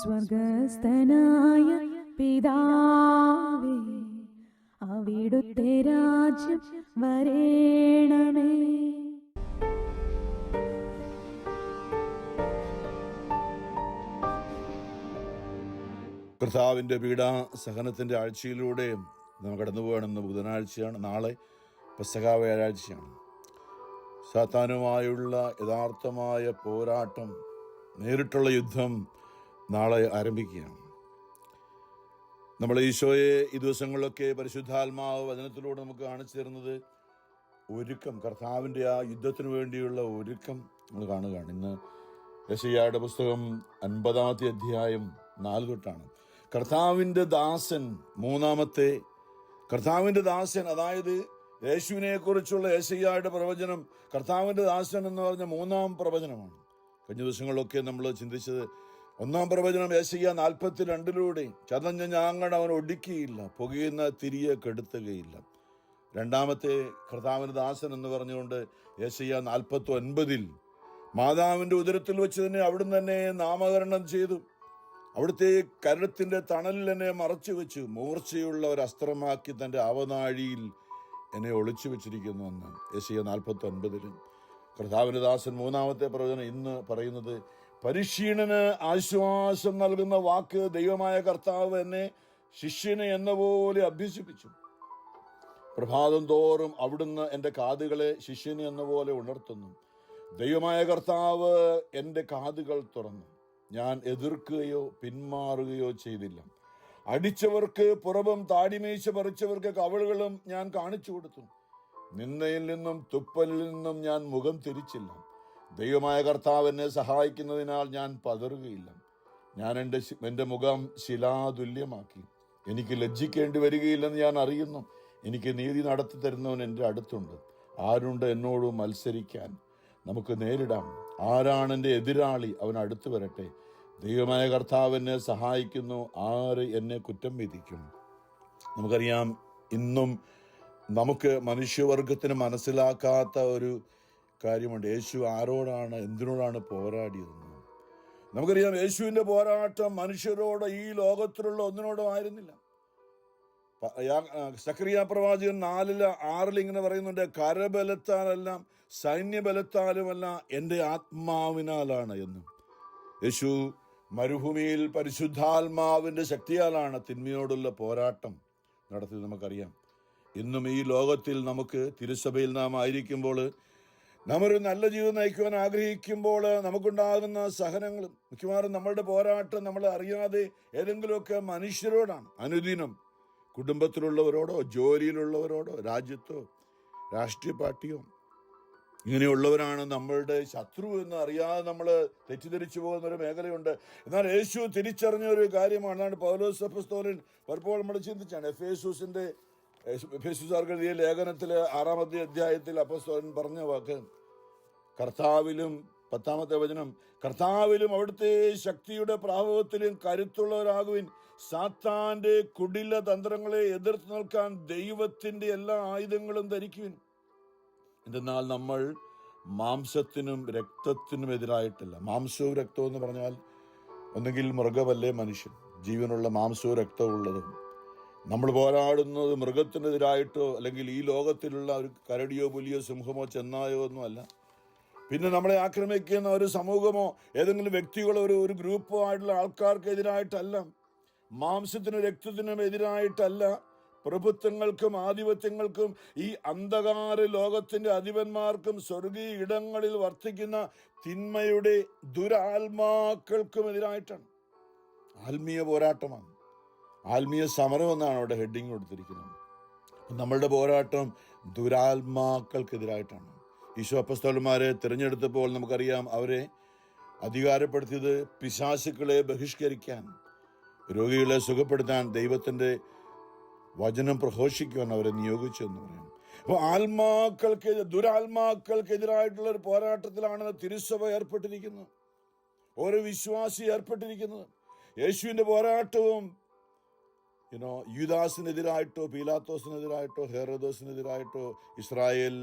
സ്വർഗസ്ഥനായ പിതാവേ, അവിടുത്തെ രാജ്യം വരേണമേ. കർത്താവിൻ്റെ പീഡാ സഹനത്തിൻ്റെ ആഴ്ചയിലൂടെ നാം കടന്നു പോകണമെന്ന് ബുധനാഴ്ചയാണ്. നാളെ പെസഹ വ്യാഴാഴ്ചയാണ്. സാത്താനുമായുള്ള യഥാർത്ഥമായ പോരാട്ടം, നേരിട്ടുള്ള യുദ്ധം നാളെ ആരംഭിക്കുകയാണ്. നമ്മൾ ഈശോയെ ഈ ദിവസങ്ങളിലൊക്കെ പരിശുദ്ധാത്മാവ് വചനത്തിലൂടെ നമുക്ക് കാണിച്ചു തരുന്നത് ഒരുക്കം, കർത്താവിൻ്റെ ആ യുദ്ധത്തിന് വേണ്ടിയുള്ള ഒരുക്കം നമ്മൾ കാണുകയാണ്. ഇന്ന് യെശയ്യായുടെ പുസ്തകം 50-ാമത്തെ അധ്യായം 4 തൊട്ടാണ്. കർത്താവിൻ്റെ ദാസൻ, കർത്താവിൻ്റെ ദാസൻ, അതായത് യേശുവിനെ കുറിച്ചുള്ള യെശയ്യായുടെ പ്രവചനം കർത്താവിൻ്റെ ദാസൻ എന്ന് പറഞ്ഞ 3-ാം പ്രവചനമാണ്. കഴിഞ്ഞ ദിവസങ്ങളിലൊക്കെ നമ്മൾ ചിന്തിച്ചത് 1-ാം പ്രവചനം യെശയ്യാ 42-ലൂടെ ചതഞ്ഞ ഞാങ്ങട അവൻ ഒടുക്കിയില്ല, പുകയുന്ന തിരിയെ കെടുത്തുകയില്ല. 2-ാമത്തെ കർത്താവിൻ്റെ ദാസൻ എന്ന് പറഞ്ഞുകൊണ്ട് യെശയ്യാ 49-ൽ മാതാവിൻ്റെ ഉദരത്തിൽ വെച്ച് തന്നെ അവിടുന്ന് തന്നെ നാമകരണം ചെയ്തു, അവിടുത്തെ കരുത്തിൻ്റെ തണലിൽ എന്നെ മറച്ചു വെച്ചു, മൂർച്ചയുള്ള ഒരു അസ്ത്രമാക്കി തൻ്റെ അവനാഴിയിൽ എന്നെ ഒളിച്ചു വെച്ചിരിക്കുന്നുവെന്ന് യെശയ്യാ 49-ലും. കർത്താവിൻ്റെ ദാസൻ 3-ാമത്തെ പ്രവചനം ഇന്ന് പറയുന്നത്, പരിശീലന് ആശ്വാസം നൽകുന്ന വാക്ക്, ദൈവമായ കർത്താവ് എന്നെ ശിഷ്യനെ എന്ന പോലെ അഭ്യസിപ്പിച്ചു. പ്രഭാതം തോറും അവിടുന്ന് എൻ്റെ കാതുകളെ ശിഷ്യനെ എന്ന പോലെ ഉണർത്തുന്നു. ദൈവമായ കർത്താവ് എൻ്റെ കാതുകൾ തുറന്നു. ഞാൻ എതിർക്കുകയോ പിന്മാറുകയോ ചെയ്തില്ല. അടിച്ചവർക്ക് പുറവും താടിമീശ പറിച്ചവർക്ക് കവളുകളും ഞാൻ കാണിച്ചു കൊടുത്തു. നിന്ദയിൽ നിന്നും തുപ്പലിൽ നിന്നും ഞാൻ മുഖം തിരിച്ചില്ല. ദൈവമായ കർത്താവ് എന്നെ സഹായിക്കുന്നതിനാൽ ഞാൻ പതറുകയില്ല. ഞാൻ എൻ്റെ മുഖം ശിലാതുല്യമാക്കി. എനിക്ക് ലജ്ജിക്കേണ്ടി വരികയില്ലെന്ന് ഞാൻ അറിയുന്നു. എനിക്ക് നീതി നടത്തി തരുന്നവൻ എൻ്റെ അടുത്തുണ്ട്. ആരുണ്ട് എന്നോട് മത്സരിക്കാൻ? നമുക്ക് നേരിടാം. ആരാണ് എൻ്റെ എതിരാളി? അവൻ അടുത്തു വരട്ടെ. ദൈവമായ കർത്താവ് എന്നെ സഹായിക്കുന്നു. ആര് എന്നെ കുറ്റം വിധിക്കും? നമുക്കറിയാം, ഇന്നും നമുക്ക് മനുഷ്യവർഗത്തിന് മനസ്സിലാക്കാത്ത ഒരു കാര്യമുണ്ട്. യേശു ആരോടാണ്, എന്തിനോടാണ് പോരാടിയതെന്ന്. നമുക്കറിയാം, യേശുവിൻ്റെ പോരാട്ടം മനുഷ്യരോട്, ഈ ലോകത്തിലുള്ള ഒന്നിനോടും ആയിരുന്നില്ല. സക്കറിയ പ്രവാചകൻ 4:6 ഇങ്ങനെ പറയുന്നുണ്ട്, കരബലത്താലല്ല സൈന്യബലത്താലുമല്ല എൻ്റെ ആത്മാവിനാലാണ് എന്ന്. യേശു മരുഭൂമിയിൽ പരിശുദ്ധാത്മാവിൻ്റെ ശക്തിയാലാണ് തിന്മയോടുള്ള പോരാട്ടം നടത്തിയത്. നമുക്കറിയാം, ഇന്നും ഈ ലോകത്തിൽ നമുക്ക് തിരുസഭയിൽ നാം ആയിരിക്കുമ്പോൾ, നാം ഒരു നല്ല ജീവിതം നയിക്കുവാൻ ആഗ്രഹിക്കുമ്പോൾ നമുക്കുണ്ടാകുന്ന സഹനങ്ങളും മിക്കവാറും നമ്മളുടെ പോരാട്ടം നമ്മൾ അറിയാതെ ഏതെങ്കിലുമൊക്കെ മനുഷ്യരോടാണ്. അനുദിനം കുടുംബത്തിലുള്ളവരോടോ, ജോലിയിലുള്ളവരോടോ, രാജ്യത്തോ, രാഷ്ട്രീയ പാർട്ടിയോ, ഇങ്ങനെയുള്ളവരാണ് നമ്മളുടെ ശത്രു എന്ന് അറിയാതെ നമ്മൾ തെറ്റിദ്ധരിച്ചു പോകുന്നൊരു മേഖലയുണ്ട്. എന്നാൽ യേശു തിരിച്ചറിഞ്ഞ ഒരു കാര്യമാണ്. പൗലോസ് അപ്പോസ്തലൻ പലപ്പോഴും നമ്മൾ ചിന്തിച്ചാണ്. എഫേസുകാർക്ക് എഴുതിയ ലേഖനത്തിൽ 6-ാമത്തെ അധ്യായത്തിൽ അപ്പോസ്തലൻ പറഞ്ഞ വാക്ക്, കർത്താവിലും 10-ാമത്തെ വചനം, കർത്താവിലും അവിടുത്തെ ശക്തിയുടെ പ്രാഭവത്തിലും കരുത്തുള്ളവരാകുവിൻ. സാത്താന്റെ കുടില തന്ത്രങ്ങളെ എതിർത്ത് നിൽക്കാൻ ദൈവത്തിന്റെ എല്ലാ ആയുധങ്ങളും ധരിക്കുവിൻ. എന്തെന്നാൽ നമ്മൾ മാംസത്തിനും രക്തത്തിനും എതിരായിട്ടല്ല. മാംസവും രക്തവും എന്ന് പറഞ്ഞാൽ ഒന്നുകിൽ മൃഗമല്ലേ മനുഷ്യൻ, ജീവനുള്ള മാംസവും രക്തവും ഉള്ളതും. നമ്മൾ പോരാടുന്നത് മൃഗത്തിനെതിരായിട്ടോ അല്ലെങ്കിൽ ഈ ലോകത്തിലുള്ള ഒരു കരടിയോ പുലിയോ സിംഹമോ ചെന്നായോ ഒന്നും അല്ല. പിന്നെ നമ്മളെ ആക്രമിക്കുന്ന ഒരു സമൂഹമോ ഏതെങ്കിലും വ്യക്തികളോ ഒരു ഗ്രൂപ്പോ ആയിട്ടുള്ള ആൾക്കാർക്കെതിരായിട്ടല്ല. മാംസത്തിനും രക്തത്തിനും എതിരായിട്ടല്ല. പ്രഭുത്വങ്ങൾക്കും ആധിപത്യങ്ങൾക്കും ഈ അന്ധകാര ലോകത്തിന്റെ അധിപന്മാർക്കും സ്വർഗീയ ഇടങ്ങളിൽ വർത്തിക്കുന്ന തിന്മയുടെ ദുരാത്മാക്കൾക്കും എതിരായിട്ടാണ്. ആത്മീയ പോരാട്ടമാണ്, ആത്മീയ സമരം എന്നാണ് അവിടെ ഹെഡിങ് കൊടുത്തിരിക്കുന്നത്. നമ്മളുടെ പോരാട്ടം ദുരാത്മാക്കൾക്കെതിരായിട്ടാണ്. ഈശോ അപ്പോസ്തലന്മാരെ തിരഞ്ഞെടുത്തപ്പോൾ നമുക്കറിയാം, അവരെ അധികാരപ്പെടുത്തിയത് പിശാചുക്കളെ ബഹിഷ്കരിക്കാൻ, രോഗികളെ സുഖപ്പെടുത്താൻ, ദൈവത്തിന്റെ വചനം പ്രഘോഷിക്കുവാൻ അവരെ നിയോഗിച്ചു എന്ന് പറയാം. അപ്പോൾ ദുരാത്മാക്കൾക്കെതിരായിട്ടുള്ള ഒരു പോരാട്ടത്തിലാണ് തിരുസഭ ഏർപ്പെട്ടിരിക്കുന്നത്, ഓരോ വിശ്വാസി ഏർപ്പെട്ടിരിക്കുന്നത്. യേശുവിന്റെ പോരാട്ടവും യൂദാസിനെതിരായിട്ടോ പീലാത്തോസിനെതിരായിട്ടോ ഹെറോദോസിനെതിരായിട്ടോ ഇസ്രായേൽ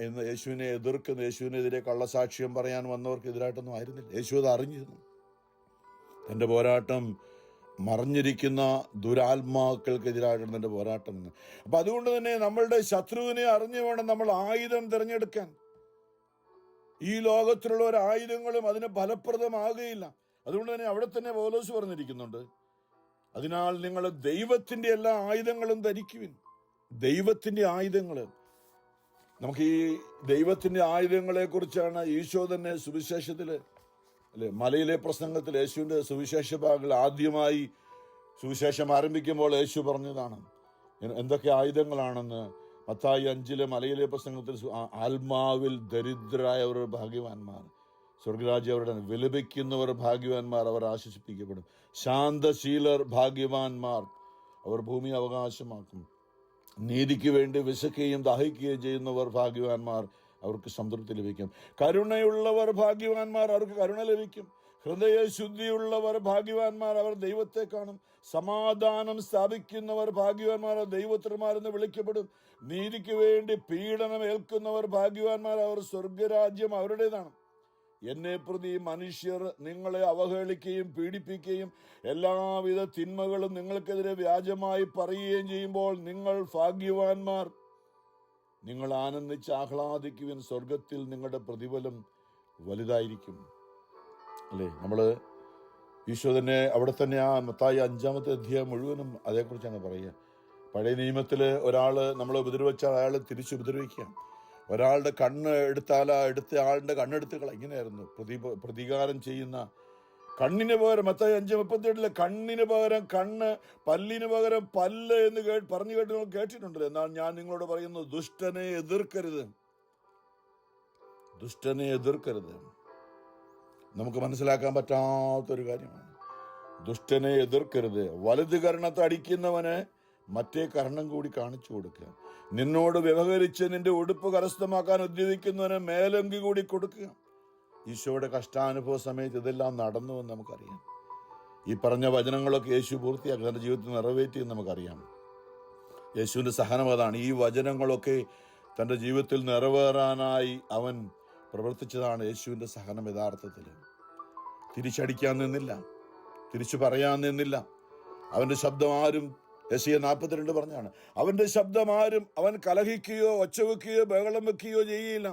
എന്ന് യേശുവിനെ എതിർക്കുന്ന, യേശുവിനെതിരെ കള്ളസാക്ഷ്യം പറയാൻ വന്നവർക്കെതിരായിട്ടൊന്നും ആയിരുന്നില്ല. യേശു അത് അറിഞ്ഞിരുന്നു. തൻ്റെ പോരാട്ടം മറഞ്ഞിരിക്കുന്ന ദുരാത്മാക്കൾക്കെതിരായിട്ടാണ് തൻ്റെ പോരാട്ടം എന്ന്. അപ്പം അതുകൊണ്ട് തന്നെ നമ്മളുടെ ശത്രുവിനെ അറിഞ്ഞു വേണം നമ്മൾ ആയുധം തിരഞ്ഞെടുക്കാൻ. ഈ ലോകത്തിലുള്ള ഒരു ആയുധങ്ങളും അതിന് ഫലപ്രദമാകുകയില്ല. അതുകൊണ്ട് തന്നെ അവിടെ തന്നെ പൗലോസ് പറഞ്ഞിരിക്കുന്നുണ്ട്, അതിനാൽ നിങ്ങൾ ദൈവത്തിൻ്റെ എല്ലാ ആയുധങ്ങളും ധരിക്കുവിൻ. ദൈവത്തിൻ്റെ ആയുധങ്ങൾ, നമുക്ക് ഈ ദൈവത്തിൻ്റെ ആയുധങ്ങളെ കുറിച്ചാണ് ഈശോ തന്നെ സുവിശേഷത്തിൽ മലയിലെ പ്രസംഗത്തിൽ യേശുവിൻ്റെ സുവിശേഷ ഭാഗങ്ങൾ ആദ്യമായി സുവിശേഷം ആരംഭിക്കുമ്പോൾ യേശു പറഞ്ഞതാണ് എന്തൊക്കെ ആയുധങ്ങളാണെന്ന്. മത്തായി 5 മലയിലെ പ്രസംഗത്തിൽ ആത്മാവിൽ ദരിദ്രരായവർ ഭാഗ്യവാന്മാർ, സ്വർഗരാജ്യം അവരുടെ, വിലപിക്കുന്നവർ ഭാഗ്യവാന്മാർ, അവർ ആശ്വസിപ്പിക്കപ്പെടും. ശാന്തശീലർ ഭാഗ്യവാന്മാർ, അവർ ഭൂമി അവകാശമാക്കും. നീതിക്ക് വേണ്ടി വിശക്കുകയും ദാഹിക്കുകയും ചെയ്യുന്നവർ ഭാഗ്യവാന്മാർ, അവർക്ക് സംതൃപ്തി ലഭിക്കും. കരുണയുള്ളവർ ഭാഗ്യവാന്മാർ, അവർക്ക് കരുണ ലഭിക്കും. ഹൃദയശുദ്ധിയുള്ളവർ ഭാഗ്യവാന്മാർ, അവർ ദൈവത്തെ കാണും. സമാധാനം സ്ഥാപിക്കുന്നവർ ഭാഗ്യവാന്മാർ, ദൈവപുത്രന്മാരെന്ന് വിളിക്കപ്പെടും. നീതിക്ക് വേണ്ടി പീഡനം ഏൽക്കുന്നവർ ഭാഗ്യവാന്മാർ, അവർ സ്വർഗരാജ്യം അവരുടേതാണ്. എന്നെ പ്രതി മനുഷ്യർ നിങ്ങളെ അവഹേളിക്കുകയും പീഡിപ്പിക്കുകയും എല്ലാവിധ തിന്മകളും നിങ്ങൾക്കെതിരെ വ്യാജമായി പറയുകയും ചെയ്യുമ്പോൾ നിങ്ങൾ ഭാഗ്യവാന്മാർ. നിങ്ങൾ ആനന്ദിച്ച് ആഹ്ലാദിക്കുവിൻ, സ്വർഗത്തിൽ നിങ്ങളുടെ പ്രതിഫലം വലുതായിരിക്കും. അല്ലേ? ഈശോ തന്നെ അവിടെ തന്നെ ആ മത്തായി 5-ാമത്തെ അധ്യായം മുഴുവനും അതേക്കുറിച്ചാണ് പറയുക. പഴയ നിയമത്തിൽ ഒരാൾ നമ്മൾ ഉപദ്രവിച്ചാൽ അയാൾ തിരിച്ചു ഉപദ്രവിക്കുക. ഒരാളുടെ കണ്ണ് എടുത്താൽ എടുത്ത ആളുടെ കണ്ണെടുത്ത് ഇങ്ങനെയായിരുന്നു പ്രതികാരം ചെയ്യുന്ന. കണ്ണിന് പകരം മത്തായി 5:38 കണ്ണിന് പകരം കണ്ണ്, പല്ലിന് പകരം പല്ല് എന്ന് പറഞ്ഞു കേട്ട് നിങ്ങൾ കേട്ടിട്ടുണ്ടല്ലോ. എന്നാൽ ഞാൻ നിങ്ങളോട് പറയുന്നു, ദുഷ്ടനെ എതിർക്കരുത്. ദുഷ്ടനെ എതിർക്കരുത്. നമുക്ക് മനസ്സിലാക്കാൻ പറ്റാത്തൊരു കാര്യമാണ്. ദുഷ്ടനെ എതിർക്കരുത്. വലത് കർണത്തെ അടിക്കുന്നവന് മറ്റേ കർണം കൂടി കാണിച്ചു കൊടുക്കുക. നിന്നോട് വ്യവഹരിച്ച് നിന്റെ ഉടുപ്പ് കരസ്ഥമാക്കാൻ ഉദ്യോഗിക്കുന്നവന് മേലങ്കി കൂടി കൊടുക്കുക. ഈശോയുടെ കഷ്ടാനുഭവ സമയത്ത് ഇതെല്ലാം നടന്നുവെന്ന് നമുക്കറിയാം. ഈ പറഞ്ഞ വചനങ്ങളൊക്കെ യേശു പൂർത്തിയാക്കി തന്റെ ജീവിതത്തിൽ നിറവേറ്റിയെന്ന് നമുക്കറിയാം. യേശുവിന്റെ സഹനം അതാണ്. ഈ വചനങ്ങളൊക്കെ തന്റെ ജീവിതത്തിൽ നിറവേറാനായി അവൻ പ്രവർത്തിച്ചതാണ് യേശുവിന്റെ സഹനം. യഥാർത്ഥത്തിൽ തിരിച്ചടിക്കാൻ നിന്നില്ല, തിരിച്ചു പറയാൻ നിന്നില്ല. അവന്റെ ശബ്ദം ആരും, യെശയ്യാ 42 പറഞ്ഞാണ്, അവന്റെ ശബ്ദം ആരും അവൻ കലഹിക്കുകയോ ഒച്ചവെക്കുകയോ ബഹളം വെക്കുകയോ ചെയ്യില്ല.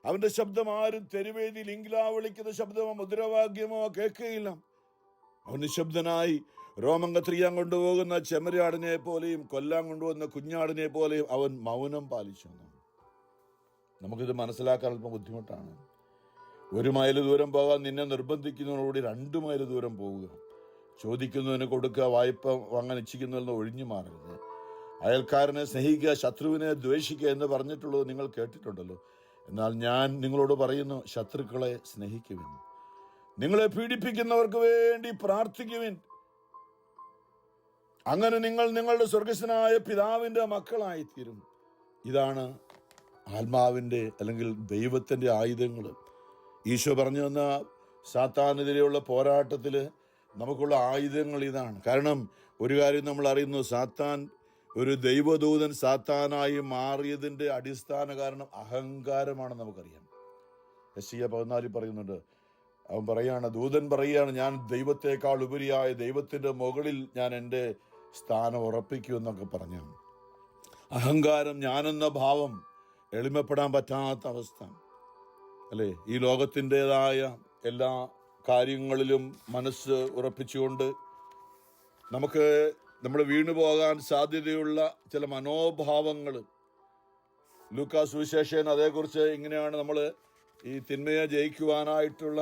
അവന്റെ ശബ്ദം ആരും തെരുവേദിയിൽ ഇംഗ്ലാ വിളിക്കുന്ന ശബ്ദമോ മുദ്രാവാക്യമോ കേൾക്കുകയില്ല. അവൻ നിശബ്ദനായി രോമം കത്രിയാൻ കൊണ്ടുപോകുന്ന ചെമ്മരിയാടിനെ പോലെയും കൊല്ലാൻ കൊണ്ടുവന്ന കുഞ്ഞാടിനെ പോലെയും അവൻ മൗനം പാലിച്ചു. നമുക്കിത് മനസ്സിലാക്കാൻ അല്പം ബുദ്ധിമുട്ടാണ്. 1 മൈൽ ദൂരം പോകാൻ നിന്നെ നിർബന്ധിക്കുന്നതിനോടുകൂടി 2 മൈൽ ദൂരം പോവുക. ചോദിക്കുന്നതിന് കൊടുക്കുക, വായ്പ വാങ്ങാൻ ഇച്ഛിക്കുന്നതിൽ ഒഴിഞ്ഞു മാറരുത്. അയൽക്കാരനെ സ്നേഹിക്കുക, ശത്രുവിനെ ദ്വേഷിക്കുക എന്ന് പറഞ്ഞിട്ടുള്ളത് നിങ്ങൾ കേട്ടിട്ടുണ്ടല്ലോ. എന്നാൽ ഞാൻ നിങ്ങളോട് പറയുന്നു, ശത്രുക്കളെ സ്നേഹിക്കുവിൻ, നിങ്ങളെ പീഡിപ്പിക്കുന്നവർക്ക് വേണ്ടി പ്രാർത്ഥിക്കുവിൻ. അങ്ങനെ നിങ്ങൾ നിങ്ങളുടെ സ്വർഗസ്ഥനായ പിതാവിന്റെ മക്കളായിത്തീരും. ഇതാണ് ആത്മാവിന്റെ അല്ലെങ്കിൽ ദൈവത്തിന്റെ ആയുധങ്ങൾ. ഈശോ പറഞ്ഞു തന്ന സാത്താനെതിരെയുള്ള പോരാട്ടത്തിൽ നമുക്കുള്ള ആയുധങ്ങൾ ഇതാണ്. കാരണം ഒരു കാര്യം നമ്മൾ അറിയുന്നു, സാത്താൻ ഒരു ദൈവദൂതൻ സാത്താനായി മാറിയതിൻ്റെ അടിസ്ഥാന കാരണം അഹങ്കാരമാണെന്ന് നമുക്കറിയാം. യെശയ്യാ 14 പറയുന്നുണ്ട്. അവൻ പറയാണ്, ദൂതൻ പറയുകയാണ്, ഞാൻ ദൈവത്തെക്കാൾ ഉപരിയായ ദൈവത്തിൻ്റെ മുകളിൽ ഞാൻ എൻ്റെ സ്ഥാനം ഉറപ്പിക്കുമെന്നൊക്കെ പറഞ്ഞു. അഹങ്കാരം, ഞാനെന്ന ഭാവം, എളിമപ്പെടാൻ പറ്റാത്ത അവസ്ഥ അല്ലേ? ഈ ലോകത്തിൻ്റെതായ എല്ലാ കാര്യങ്ങളിലും മനസ്സ് ഉറപ്പിച്ചുകൊണ്ട് നമ്മൾ വീണുപോകാൻ സാധ്യതയുള്ള ചില മനോഭാവങ്ങൾ ലൂക്കാ സുവിശേഷൻ അതേക്കുറിച്ച് ഇങ്ങനെയാണ് നമ്മൾ ഈ തിന്മയെ ജയിക്കുവാനായിട്ടുള്ള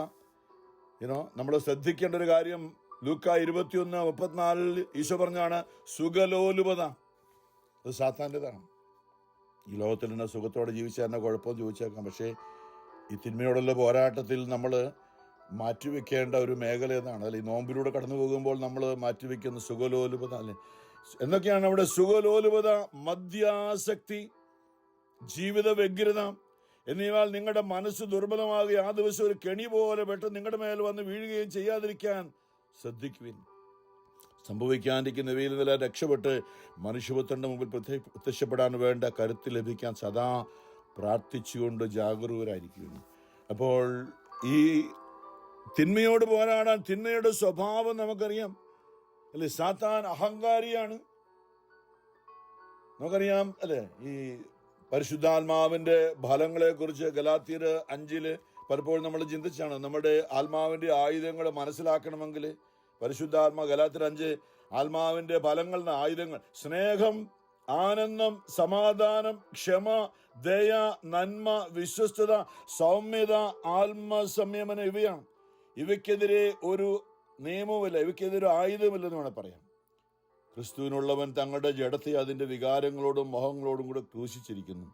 നമ്മൾ ശ്രദ്ധിക്കേണ്ട ഒരു കാര്യം. ലൂക്കാ 21:34 ഈശോ പറഞ്ഞാണ്, സുഖലോലുപത അത് സാത്താൻ്റെതാണ്. ഈ ലോകത്തിൽ തന്നെ സുഖത്തോടെ ജീവിച്ചാൽ തന്നെ കുഴപ്പമെന്ന് ചോദിച്ചേക്കാം. പക്ഷേ ഈ തിന്മയോടുള്ള പോരാട്ടത്തിൽ നമ്മൾ മാറ്റിവെക്കേണ്ട ഒരു മേഖല എന്നാണ്. അല്ലെ, ഈ നോമ്പിലൂടെ കടന്നു പോകുമ്പോൾ നമ്മൾ മാറ്റിവെക്കുന്ന സുഖലോലുപത അല്ലെ എന്നൊക്കെയാണ് അവിടെ. സുഖലോലുപത, മദ്യാസക്തി, ജീവിത വ്യഗ്രത എന്നിവയാൽ നിങ്ങളുടെ മനസ്സ് ദുർബലമാകുക, ആ ദിവസം ഒരു കെണി പോലെ പെട്ടെന്ന് നിങ്ങളുടെ മേൽ വന്ന് വീഴുകയും ചെയ്യാതിരിക്കാൻ ശ്രദ്ധിക്കുവിൻ. സംഭവിക്കാതിരിക്കുന്നവയിൽ നിന്നെല്ലാം രക്ഷപ്പെട്ട് മനുഷ്യപുത്രന്റെ മുമ്പിൽ പ്രത്യക്ഷപ്പെടാൻ വേണ്ട കരുത്ത് ലഭിക്കാൻ സദാ പ്രാർത്ഥിച്ചുകൊണ്ട് ജാഗരൂകരായിരിക്കുന്നു. അപ്പോൾ ഈ തിന്മയോട് പോരാടാൻ, തിന്മയുടെ സ്വഭാവം നമുക്കറിയാം അല്ലെ. സാത്താൻ അഹങ്കാരിയാണ്, നമുക്കറിയാം അല്ലെ. ഈ പരിശുദ്ധാത്മാവിന്റെ ഫലങ്ങളെ കുറിച്ച് ഗലാത്യർ 5 പലപ്പോഴും നമ്മൾ ചിന്തിച്ചാണ്. നമ്മുടെ ആത്മാവിന്റെ ആയുധങ്ങൾ മനസ്സിലാക്കണമെങ്കിൽ ഗലാത്യർ 5 ആത്മാവിന്റെ ഫലങ്ങൾ, ആയുധങ്ങൾ: സ്നേഹം, ആനന്ദം, സമാധാനം, ക്ഷമ, ദയ, നന്മ, വിശ്വസ്തത, സൗമ്യത, ആത്മസംയമനം. ഇവയാണ്. ഇവയ്ക്കെതിരെ ഒരു നിയമവുമില്ല, ഇവയ്ക്കെതിരെ ആയുധമില്ലെന്ന് വേണം പറയാം. ക്രിസ്തുവിനുള്ളവൻ തങ്ങളുടെ ജഡത്തെ അതിൻ്റെ വികാരങ്ങളോടും മോഹങ്ങളോടും കൂടെ ക്രൂശിച്ചിരിക്കുന്നു.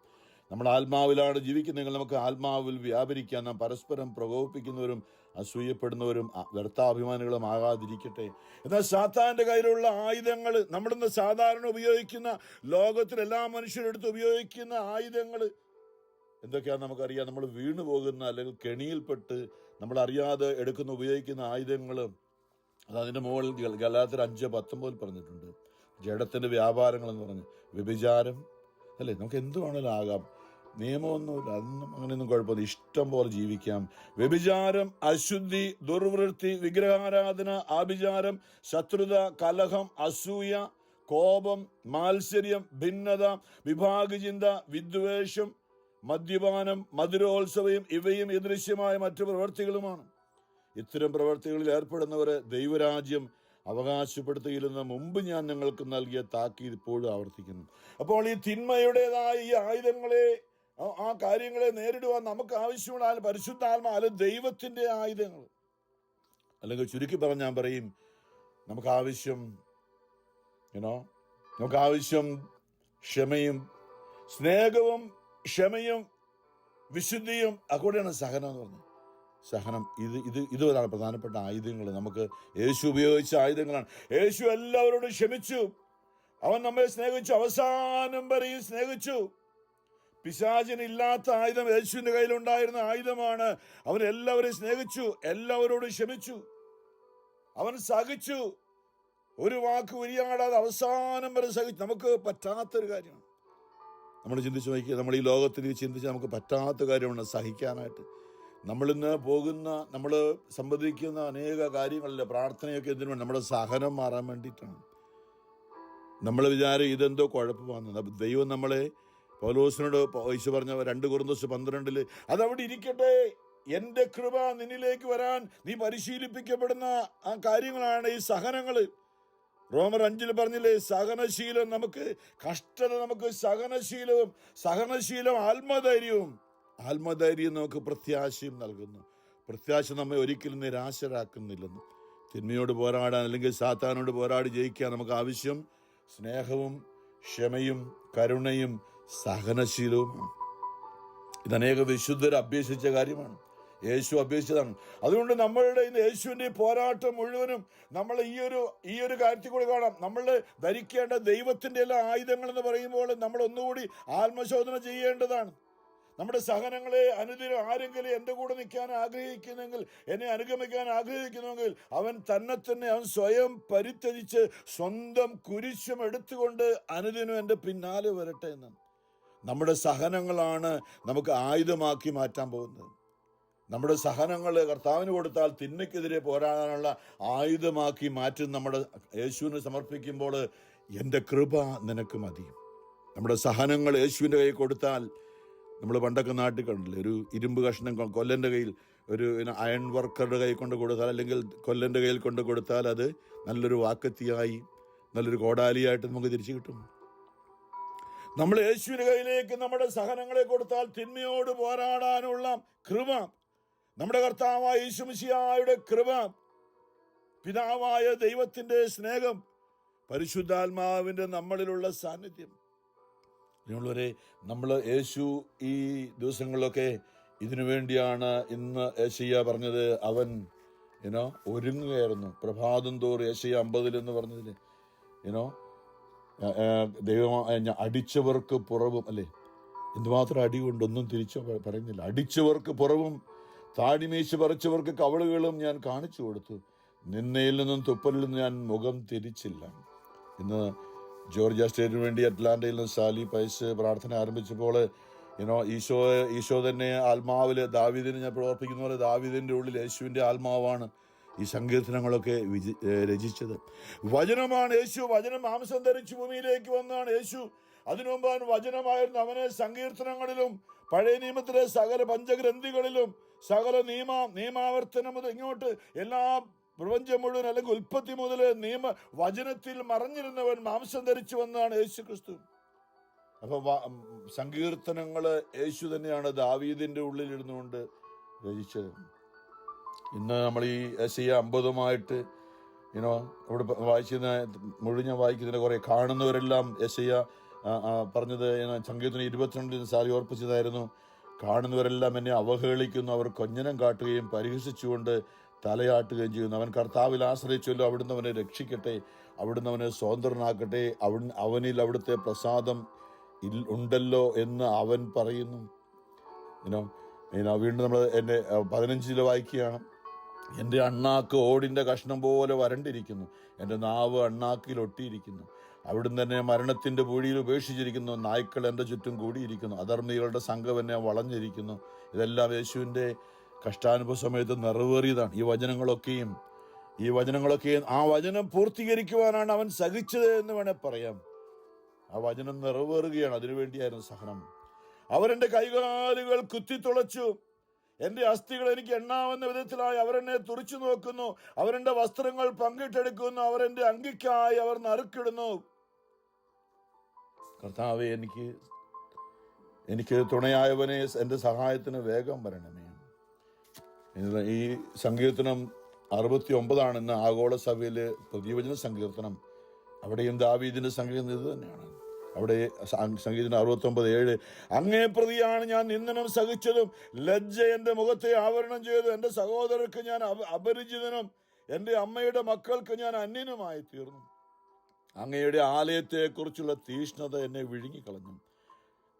നമ്മൾ ആത്മാവിലാണ് ജീവിക്കുന്നതെങ്കിൽ നമുക്ക് ആത്മാവിൽ വ്യാപരിക്കാൻ. നാം പരസ്പരം പ്രകോപിപ്പിക്കുന്നവരും അസൂയപ്പെടുന്നവരും വ്യർത്ഥാഭിമാനികളും ആകാതിരിക്കട്ടെ. എന്നാൽ സാത്താന്റെ കയ്യിലുള്ള ആയുധങ്ങൾ, നമ്മളിന്ന് സാധാരണ ഉപയോഗിക്കുന്ന, ലോകത്തിൽ എല്ലാ മനുഷ്യരെടുത്ത് ഉപയോഗിക്കുന്ന ആയുധങ്ങൾ എന്തൊക്കെയാണെന്ന് നമുക്കറിയാം. നമ്മൾ വീണു പോകുന്ന അല്ലെങ്കിൽ കെണിയിൽപ്പെട്ട് നമ്മളറിയാതെ ഉപയോഗിക്കുന്ന ആയുധങ്ങൾ. അതിൻ്റെ മുകളിൽ ഗലാത്യർ 5:19 പറഞ്ഞിട്ടുണ്ട്. ജഡത്തിന്റെ വ്യാപാരങ്ങൾ എന്ന് പറഞ്ഞ് വ്യഭിചാരം അല്ലേ. നമുക്ക് എന്ത് വേണമെങ്കിലും ആകാം, നിയമമൊന്നുമില്ല, അതൊന്നും അങ്ങനെയൊന്നും കുഴപ്പമില്ല, ഇഷ്ടം പോലെ ജീവിക്കാം. വ്യഭിചാരം, അശുദ്ധി, ദുർവൃത്തി, വിഗ്രഹാരാധന, ആഭിചാരം, ശത്രുത, കലഹം, അസൂയ, കോപം, മാത്സര്യം, ഭിന്നത, വിഭാഗചിന്ത, വിദ്വേഷം, മദ്യപാനം, മധുരോത്സവം, ഇവയും യദൃശ്യമായ മറ്റു പ്രവൃത്തികളുമാണ്. ഇത്തരം പ്രവൃത്തികളിൽ ഏർപ്പെടുന്നവരെ ദൈവരാജ്യം അവകാശപ്പെടുത്തിയില്ലെന്ന് മുമ്പ് ഞാൻ നിങ്ങൾക്ക് നൽകിയ താക്കീത് ഇപ്പോഴും ആവർത്തിക്കുന്നു. അപ്പോൾ ഈ തിന്മയുടേതായ ഈ ആയുധങ്ങളെ, ആ കാര്യങ്ങളെ നേരിടുവാൻ നമുക്ക് ആവശ്യമുള്ള പരിശുദ്ധാത്മ, അല്ലെങ്കിൽ ദൈവത്തിന്റെ ആയുധങ്ങൾ. അല്ലെങ്കിൽ ചുരുക്കി പറഞ്ഞാൽ ഞാൻ പറയും, നമുക്ക് ആവശ്യം ക്ഷമയും, സ്നേഹവും, ക്ഷമയും, വിശുദ്ധിയും. അതുകൂടെയാണ് സഹനം എന്ന് പറഞ്ഞത്. സഹനം, ഇത് ഒരാൾ പ്രധാനപ്പെട്ട ആയുധങ്ങൾ. നമുക്ക് യേശു ഉപയോഗിച്ച ആയുധങ്ങളാണ്. യേശു എല്ലാവരോടും ക്ഷമിച്ചു. അവൻ നമ്മെ സ്നേഹിച്ചു, അവസാനം വരെയും സ്നേഹിച്ചു. പിശാചിനില്ലാത്ത ആയുധം യേശുവിന്റെ കയ്യിലുണ്ടായിരുന്ന ആയുധമാണ്. അവൻ എല്ലാവരെയും സ്നേഹിച്ചു, എല്ലാവരോടും ക്ഷമിച്ചു, അവൻ സഹിച്ചു, ഒരു വാക്ക് ഉരിയാടാതെ അവസാനം വരെ സഹിച്ചു. നമുക്ക് പറ്റാത്തൊരു കാര്യമാണ്. നമ്മൾ ചിന്തിച്ചു നോക്കിയാൽ, നമ്മൾ ഈ ലോകത്തിൽ ചിന്തിച്ച് നമുക്ക് പറ്റാത്ത കാര്യമാണ് സഹിക്കാനായിട്ട്. നമ്മളിന്ന് നമ്മൾ സംവദിക്കുന്ന അനേക കാര്യങ്ങളിലെ പ്രാർത്ഥനയൊക്കെ എന്തിനു വേണ്ടി? നമ്മുടെ സഹനം മാറാൻ വേണ്ടിയിട്ടാണ്. നമ്മൾ വിചാരം ഇതെന്തോ കുഴപ്പമാണ്. ദൈവം നമ്മളെ, പൗലോസിനോട് യേശു പറഞ്ഞ 2 കൊരിന്ത്യർ 12 അതവിടെ ഇരിക്കട്ടെ, എൻ്റെ കൃപ നിന്നിലേക്ക് വരാൻ നീ പരിശീലിപ്പിക്കപ്പെടുന്ന ആ കാര്യങ്ങളാണ് ഈ സഹനങ്ങൾ. റോമർ 5 പറഞ്ഞില്ലേ, സഹനശീലം നമുക്ക്, കഷ്ടത നമുക്ക് സഹനശീലവും, സഹനശീലം ആത്മധൈര്യം നമുക്ക് പ്രത്യാശയും നൽകുന്നു. പ്രത്യാശ നമ്മെ ഒരിക്കലും നിരാശരാക്കുന്നില്ലെന്ന്. തിന്മയോട് പോരാടാൻ, അല്ലെങ്കിൽ സാത്താനോട് പോരാടി ജയിക്കാൻ നമുക്ക് ആവശ്യം സ്നേഹവും, ക്ഷമയും, കരുണയും, സഹനശീലവുമാണ്. ഇതനേക വിശുദ്ധർ അഭ്യസിച്ച കാര്യമാണ്. യേശു അഭ്യസിച്ചതാണ്. അതുകൊണ്ട് നമ്മളുടെ യേശുവിന്റെ പോരാട്ടം മുഴുവനും നമ്മൾ ഈ ഒരു കാര്യത്തിൽ കൂടി കാണാം. നമ്മൾ ധരിക്കേണ്ട ദൈവത്തിന്റെ എല്ലാ ആയുധങ്ങൾ എന്ന് പറയുമ്പോൾ നമ്മൾ ഒന്നുകൂടി ആത്മശോധന ചെയ്യേണ്ടതാണ്. നമ്മുടെ സഹനങ്ങളെ അനുദിനം ആരെങ്കിലും എൻ്റെ കൂടെ നിൽക്കാൻ ആഗ്രഹിക്കുന്നെങ്കിൽ, എന്നെ അനുഗമിക്കാൻ ആഗ്രഹിക്കുന്നെങ്കിൽ, അവൻ സ്വയം പരിത്യജിച്ച് സ്വന്തം കുരിശും എടുത്തുകൊണ്ട് അനുദിനം എൻ്റെ പിന്നാലെ വരട്ടെ എന്നാണ്. നമ്മുടെ സഹനങ്ങളാണ് നമുക്ക് ആയുധമാക്കി മാറ്റാൻ പോകുന്നത്. നമ്മുടെ സഹനങ്ങൾ കർത്താവിന് കൊടുത്താൽ തിന്മയ്ക്കെതിരെ പോരാടാനുള്ള ആയുധമാക്കി മാറ്റും. നമ്മുടെ യേശുവിന് സമർപ്പിക്കുമ്പോൾ എൻ്റെ കൃപ നിനക്ക് മതി. നമ്മുടെ സഹനങ്ങൾ യേശുവിൻ്റെ കയ്യിൽ കൊടുത്താൽ, നമ്മൾ പണ്ടൊക്കെ നാട്ടിൽ കണ്ടില്ലേ, ഒരു ഇരുമ്പ് കഷ്ണം കൊല്ലൻ്റെ കയ്യിൽ, ഒരു അയൺ വർക്കറുടെ കൈ കൊണ്ട് കൊടുത്താൽ, അല്ലെങ്കിൽ കൊല്ലൻ്റെ കയ്യിൽ കൊണ്ട് കൊടുത്താൽ അത് നല്ലൊരു വാക്കത്തിയായി, നല്ലൊരു കോടാലിയായിട്ട് നമുക്ക് തിരിച്ചു കിട്ടും. നമ്മൾ യേശുവിൻ്റെ കയ്യിലേക്ക് നമ്മുടെ സഹനങ്ങളെ കൊടുത്താൽ തിന്മയോട് പോരാടാനുള്ള കൃപ, നമ്മുടെ കർത്താവായ യേശു മിശിഹായുടെ കൃപ, പിതാവായ ദൈവത്തിന്റെ സ്നേഹം, പരിശുദ്ധാത്മാവിന്റെ നമ്മളിലുള്ള സാന്നിധ്യം. ഞങ്ങളവരെ നമ്മൾ യേശു ഈ ദിവസങ്ങളിലൊക്കെ ഇതിനു വേണ്ടിയാണ് ഇന്ന് യേശയ്യ പറഞ്ഞത്. അവൻ ഒരുങ്ങുകയായിരുന്നു. പ്രഭാതം തോറും യേശയ്യ 50 എന്ന് പറഞ്ഞതിൽ ദൈവം അടിച്ചവർക്ക് പുറവും, അല്ലേ, എന്തുമാത്രം അടി കൊണ്ടൊന്നും തിരിച്ചു പറയുന്നില്ല. അടിച്ചവർക്ക് പുറവും, താടിമീശ പറിച്ചവർക്ക് കവളുകളും ഞാൻ കാണിച്ചു കൊടുത്തു. നിന്നയിൽ നിന്നും തുപ്പലിൽ നിന്നും ഞാൻ മുഖം തിരിച്ചില്ല. ഇന്ന് ജോർജിയ സ്റ്റേറ്റിന് വേണ്ടി അറ്റ്ലാന്റയിൽ നിന്ന് സാലി പൈസ് പ്രാർത്ഥന ആരംഭിച്ചപ്പോൾ ഈശോ തന്നെ ആത്മാവില് ദാവീദിനെ ഞാൻ പ്രവർത്തിക്കുന്ന പോലെ ദാവീദിന്റെ ഉള്ളിൽ യേശുവിന്റെ ആത്മാവാണ് ഈ സങ്കീർത്തനങ്ങളൊക്കെ രചിച്ചത്. വചനമാണ് യേശു. വചനം മാംസം ധരിച്ച് ഭൂമിയിലേക്ക് വന്നതാണ് യേശു. അതിനു മുമ്പ് അവൻ വചനമായിരുന്നു. അവനെ സങ്കീർത്തനങ്ങളിലും പഴയ നിയമത്തിലെ സകല പഞ്ചഗ്രന്ഥികളിലും സകല നിയമാവർത്തനം മുതൽ ഇങ്ങോട്ട് എല്ലാ പ്രപഞ്ചം മുഴുവൻ, അല്ലെങ്കിൽ ഉൽപ്പത്തി മുതൽ വചനത്തിൽ മറഞ്ഞിരുന്നവൻ മാംസം ധരിച്ചു വന്നതാണ് യേശു ക്രിസ്തു. അപ്പൊ സങ്കീർത്തനങ്ങള് യേശു തന്നെയാണ് ദാവീദിന്റെ ഉള്ളിലിരുന്നുകൊണ്ട് രചിച്ചത്. ഇന്ന് നമ്മൾ ഈ യെശയ്യാ 50 അവിടെ വായിക്കുന്ന മുഴുവൻ വായിക്കുന്നതിന് കുറെ കാണുന്നവരെല്ലാം യെശയ്യാ പറഞ്ഞത് സങ്കീർത്തനം 22 സാരി ഓർപ്പിച്ചതായിരുന്നു. കാണുന്നവരെല്ലാം എന്നെ അവഹേളിക്കുന്നു, അവർ കൊഞ്ഞനം കാട്ടുകയും പരിഹസിച്ചുകൊണ്ട് തലയാട്ടുകയും ചെയ്യുന്നു. അവൻ കർത്താവിൽ ആശ്രയിച്ചല്ലോ, അവിടുന്ന് അവനെ രക്ഷിക്കട്ടെ, അവിടുന്ന് അവനെ സ്വതന്ത്രനാക്കട്ടെ, അവനിൽ അവിടുത്തെ പ്രസാദം ഉണ്ടല്ലോ എന്ന് അവൻ പറയുന്നു. വീണ്ടും നമ്മൾ എൻ്റെ 15 വായിക്കുകയാണ്. എൻ്റെ അണ്ണാക്ക് ഓടിൻ്റെ കഷ്ണം പോലെ വരണ്ടിരിക്കുന്നു, എൻ്റെ നാവ് അണ്ണാക്കിൽ ഒട്ടിയിരിക്കുന്നു. അവിടുന്ന് തന്നെ മരണത്തിൻ്റെ പൂഴിയിൽ ഉപേക്ഷിച്ചിരിക്കുന്നു. നായ്ക്കൾ എൻ്റെ ചുറ്റും കൂടിയിരിക്കുന്നു, അധർമ്മികളുടെ സംഘം എന്നെ വളഞ്ഞിരിക്കുന്നു. ഇതെല്ലാം യേശുവിൻ്റെ കഷ്ടാനുഭവ സമയത്ത് നിറവേറിയതാണ്. ഈ വചനങ്ങളൊക്കെയും ആ വചനം പൂർത്തീകരിക്കുവാനാണ് അവൻ സഹിച്ചത് എന്ന് വേണേൽ പറയാം. ആ വചനം നിറവേറുകയാണ്. അതിനുവേണ്ടിയായിരുന്നു സഹനം. അവരെൻ്റെ കൈകാലുകൾ കുത്തിത്തുളച്ചു, എൻ്റെ അസ്ഥികൾ എനിക്ക് എണ്ണാവുന്ന വിധത്തിലായി അവരെന്നെ തുറിച്ചു നോക്കുന്നു. അവരെൻ്റെ വസ്ത്രങ്ങൾ പങ്കിട്ടെടുക്കുന്നു, അവരെൻ്റെ അങ്കിക്കായി അവർ നറുക്കിടുന്നു. കർത്താവേ, എനിക്ക് തുണയായവനെ എൻ്റെ സഹായത്തിന് വേഗം വരണമേ. ഈ സങ്കീർത്തനം 69 ഇന്ന് ആഗോള സഭയിലെ പ്രതിവചന സങ്കീർത്തനം. അവിടെയും ദാവീദിന്റെ സങ്കീർത്തനം ഇത് തന്നെയാണ്. അവിടെ സംഗീതം 69:7 അങ്ങേ പ്രതിയാണ് ഞാൻ നിന്ദനം സഹിച്ചതും ലജ്ജ എൻ്റെ മുഖത്തെ ആവരണം ചെയ്തു. എൻ്റെ സഹോദരർക്ക് ഞാൻ അപരിചിതനും എൻ്റെ അമ്മയുടെ മക്കൾക്ക് ഞാൻ അന്യനുമായി തീർന്നു. അങ്ങയുടെ ആലയത്തെക്കുറിച്ചുള്ള തീഷ്ണത എന്നെ വിഴുങ്ങിക്കളഞ്ഞു.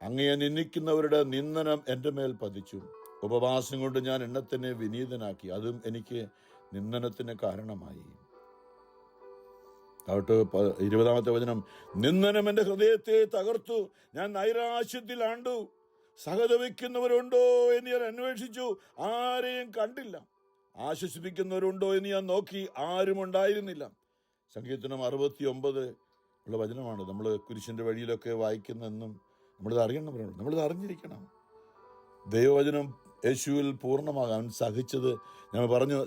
അങ്ങയെ നിന്ദിക്കുന്നവരുടെ നിന്ദനം എൻ്റെ മേൽ പതിച്ചു. ഉപവാസം കൊണ്ട് ഞാൻ എന്നെ തന്നെ വിനീതനാക്കി, അതും എനിക്ക് നിന്ദനത്തിന് കാരണമായി. 20 വചനം, നിന്ദനം എൻ്റെ ഹൃദയത്തെ തകർത്തു, ഞാൻ നൈരാശ്യത്തിൽ ആണ്ടു. സഹതപിക്കുന്നവരുണ്ടോ എന്ന് ഞാൻ അന്വേഷിച്ചു, ആരെയും കണ്ടില്ല. ആശ്വസിപ്പിക്കുന്നവരുണ്ടോ എന്ന് ഞാൻ നോക്കി, ആരും ഉണ്ടായിരുന്നില്ല. സങ്കീർത്തനം 69 ഉള്ള വചനമാണ്. നമ്മൾ കുരിശിൻ്റെ വഴിയിലൊക്കെ വായിക്കുന്നെന്നും നമ്മളിത് അറിയണം, നമ്മളിത് അറിഞ്ഞിരിക്കണം. ദൈവവചനം യേശുവിൽ പൂർണ്ണമാകാൻ സഹിച്ചത് ഞാൻ പറഞ്ഞു.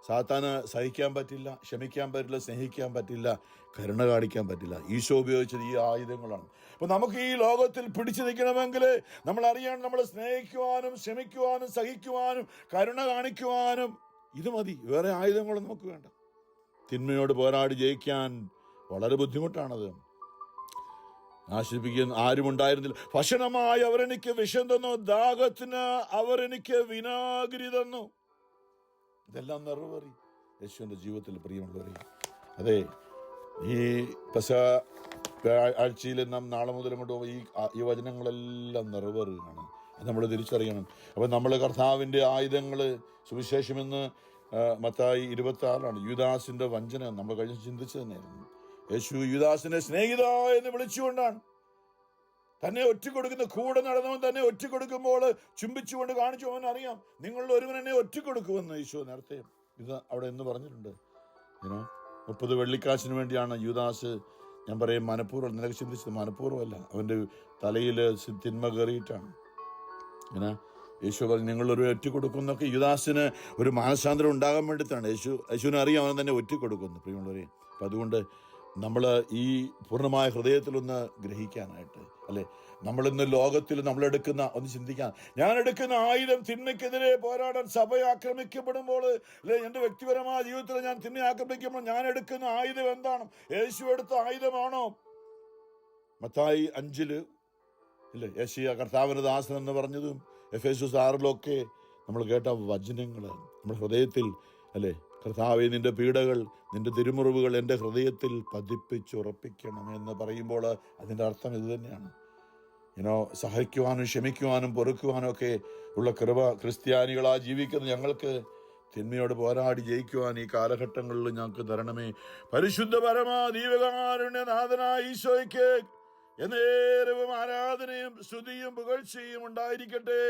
സാത്താന് സഹിക്കാൻ പറ്റില്ല, ക്ഷമിക്കാൻ പറ്റില്ല, സ്നേഹിക്കാൻ പറ്റില്ല, കരുണ കാണിക്കാൻ പറ്റില്ല. ഈശോ ഉപയോഗിച്ചത് ഈ ആയുധങ്ങളാണ്. അപ്പൊ നമുക്ക് ഈ ലോകത്തിൽ പിടിച്ചു നിൽക്കണമെങ്കിൽ നമ്മൾ അറിയണം, നമ്മൾ സ്നേഹിക്കുവാനും ക്ഷമിക്കുവാനും സഹിക്കുവാനും കരുണ കാണിക്കുവാനും ഇത് മതി. വേറെ ആയുധങ്ങളും നമുക്ക് വേണ്ട. തിന്മയോട് പോരാടി ജയിക്കാൻ വളരെ ബുദ്ധിമുട്ടാണത്. ആശ്വസിപ്പിക്കാൻ ആരും ഉണ്ടായിരുന്നില്ല. ഭക്ഷണമായി അവരെനിക്ക് വിഷം തന്നു, ദാഹത്തിന് അവരെനിക്ക് വിനാഗിരി തന്നു. ഇതെല്ലാം നിറവേറി യേശുവിൻ്റെ ജീവിതത്തിൽ. പ്രിയമുള്ളവരെ, അതെ, ഈ ആഴ്ചയിൽ നാം നാളെ മുതൽ കൊണ്ട് ഈ വചനങ്ങളെല്ലാം നിറവേറുകയാണ്. അത് നമ്മൾ തിരിച്ചറിയണം. അപ്പം നമ്മൾ കർത്താവിൻ്റെ ആയുധങ്ങൾ സുവിശേഷമെന്ന് മത്തായി 26 യൂദാസിന്റെ വഞ്ചന നമ്മൾ കഴിഞ്ഞ ചിന്തിച്ചു തന്നെയായിരുന്നു. യേശു യൂദാസിനെ സ്നേഹിത എന്ന് വിളിച്ചുകൊണ്ടാണ് തന്നെ ഒറ്റക്കൊടുക്കുന്ന. കൂടെ നടന്നവൻ തന്നെ ഒറ്റക്കൊടുക്കുമ്പോൾ ചുംബിച്ചുകൊണ്ട് കാണിച്ചു. അവൻ അറിയാം, നിങ്ങളുടെ ഒരുവൻ എന്നെ ഒറ്റക്കൊടുക്കുമെന്ന് ഈശോ നേരത്തെ ഇത് അവിടെ എന്ന് പറഞ്ഞിട്ടുണ്ട്. 30 വെള്ളിക്കാശിന് വേണ്ടിയാണ് യൂദാസ്, ഞാൻ പറയും മനഃപൂർവ്വം, നിനക്ക് ചിന്തിച്ചത് മനഃപൂർവ്വമല്ല, അവൻ്റെ തലയിൽ തിന്മ കയറിയിട്ടാണ്. യേശു പറഞ്ഞു നിങ്ങളൊരു ഒറ്റക്കൊടുക്കുന്നൊക്കെ യുദാസിന് ഒരു മാനസാന്തരം ഉണ്ടാകാൻ വേണ്ടിയിട്ടാണ്. യേശുവിനെ അറിയാം അവൻ തന്നെ ഒറ്റക്കൊടുക്കുന്നു. പ്രിയമുള്ളവരെ, അപ്പം അതുകൊണ്ട് നമ്മൾ ഈ പൂർണ്ണമായ ഹൃദയത്തിലൊന്ന് ഗ്രഹിക്കാനായിട്ട്, അല്ലെ, നമ്മളിന്ന് ലോകത്തിൽ നമ്മളെടുക്കുന്ന ഒന്ന് ചിന്തിക്കാൻ, ഞാൻ എടുക്കുന്ന ആയുധം തിന്മയ്ക്കെതിരെ പോരാടാൻ. സഭ ആക്രമിക്കപ്പെടുമ്പോൾ, അല്ലെ, എൻ്റെ വ്യക്തിപരമായ ജീവിതത്തിൽ ഞാൻ തിന്മ ആക്രമിക്കുമ്പോൾ ഞാൻ എടുക്കുന്ന ആയുധം എന്താണ്? യേശു എടുത്ത ആയുധമാണോ? മത്തായി 5 ഇല്ലേ, യെശയ്യാ കർത്താവിൻ്റെ ദാസൻ എന്ന് പറഞ്ഞതും എഫേസ്യസ് 6 നമ്മൾ കേട്ട വചനങ്ങൾ നമ്മുടെ ഹൃദയത്തിൽ, അല്ലേ, കർത്താവേ നിന്റെ പീഡകൾ, നിന്റെ തിരുമുറിവുകൾ എൻ്റെ ഹൃദയത്തിൽ പതിപ്പിച്ചുറപ്പിക്കണം എന്ന് പറയുമ്പോൾ അതിൻ്റെ അർത്ഥം ഇത് തന്നെയാണ്. സഹിക്കുവാനും ക്ഷമിക്കുവാനും പൊറുക്കുവാനും ഒക്കെ ഉള്ള കൃപ ക്രിസ്ത്യാനികളായി ജീവിക്കുന്ന ഞങ്ങൾക്ക് തിന്മയോട് പോരാടി ജയിക്കുവാൻ ഈ കാലഘട്ടങ്ങളിൽ ഞങ്ങൾക്ക് തരണമേ. പരിശുദ്ധ പരമാ ദൈവകാരുണ്യനാഥനായ ഈശോയ്ക്ക് എന്നേരവും ആരാധനയും സ്തുതിയും പുകഴ്ചയും ഉണ്ടായിരിക്കട്ടെ.